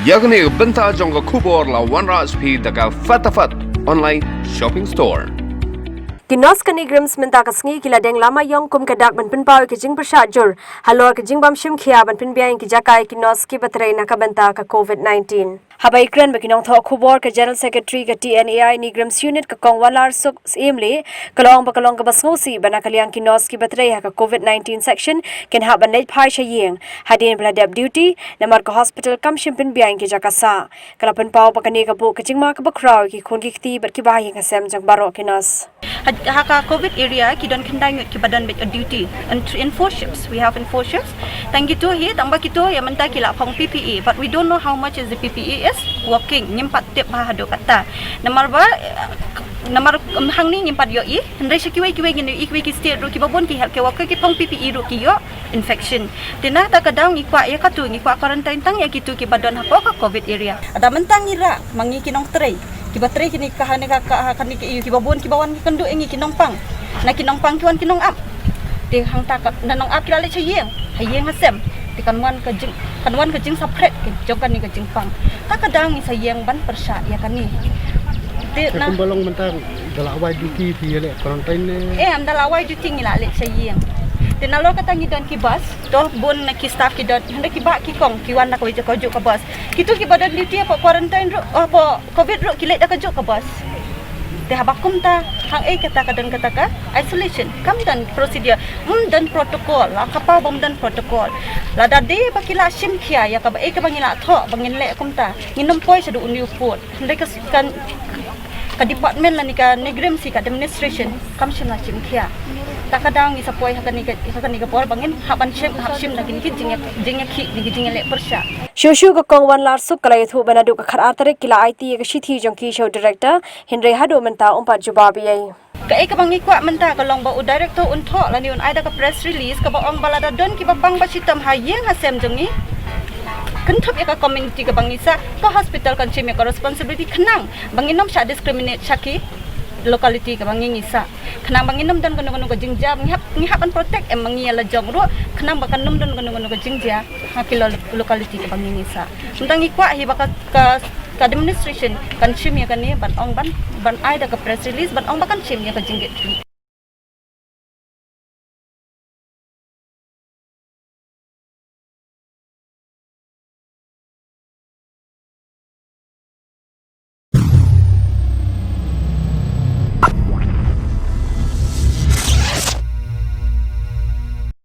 Iakhih benta jongga kubor la 1 daga fatafat online shopping store. Kinos ka Neigrihms mentakasngi kila deng lama yong kum kadak ban pinpaw ke jing persajur halor ke jing Bym Shim Khia ban pinbiang ki jakai kinos ki batrai nakabanta ka COVID-19 habai kran bakinong tho khubor ke general secretary ka TNAI Neigrihms unit ka kongwalar suk simle kalong bakalong ka basngosi banakaliang kinos ki batrai ka COVID-19 section ken ha ban late phai shayeng hadin bla duty namar ka hospital kam shim pinbiang ki jakasa kala pinpaw bakani ka bu ka jingma ka bakraw ki khun ki kti bat ki bahing ka sem jang baro kinos Haka COVID area kita kendang ki badan bet duty and in 4 shifts we have in 4 shifts tang gitu hi tambah gitu ya mentah kila phong PPE but we don't know how much is the PPE is working nyimpat tip bahado kata namar hang ni nyimpat yo i ndai sekiwai gini ikwi ki state ru ki babon ki health worker ki phong PPE ru ki yo infection tina ta kadang ikwa ya katu ikwa quarantine tang ya gitu ki badan hapo ka COVID area ada mentang ira mangi kinong tray kiba tray kini kahane ka kani ki babon ki bawan ki kendu engi kinong pang na kinong pang kiwan kinong up ti hang ta nanong up kilale chayeng hayeng hasem ti kanwan ka jing sapret ki jokan ni ka jing pang ta kadang ni sayeng ban persya ya kani ti na balong mentang dalawai duty ti le quarantine am dalawai duty ni la le chayeng ti nalor kata ngi dan ki bus to bon na ki staff ki dan handa ki ba ki kong ki wan na ko jo ka bus kitu ki badan duty apa quarantine ro apa covid ro ki le da ka jo ka bus te habakum ta hang kata ka isolation kam dan procedure dan protocol la kapa bom dan protocol la da de bakila shim khia ya ka ba ka bangila tho bangin le kum ta nginom poi sadu uniu put handa ka department la ni ka Neigrihms ka administration kam shim na shim khia takadang isa poi hakani ka por bangin haban shim na gini ki jingya khi ni jingya le persya Shushu ka kongwan lar suk kalai thu banadu ka khar atare kila IT ka shithi jongki show director Henry Hado menta umpat jubabi ai ka bangi kwa menta ka long ba u director untho la ni un aida ka press release ka ba ong balada don ki ba pang ba sitam hayeng hasem jongi kenthop ka community ka bangisa ka hospital kan chime ka responsibility khnang banginom sha discriminate shaki locality ka bangi ngisa khnang banginom dan kono ka jingja ngihap an protect em mangi la jong ro khnang bakan nom dan kono ka jingja hakilo locality ka bangi ngisa tentang ikwa hi baka ka administration kan chim ya kan ni ban ai da ka press release ban ong bakan chim ya ka jinggit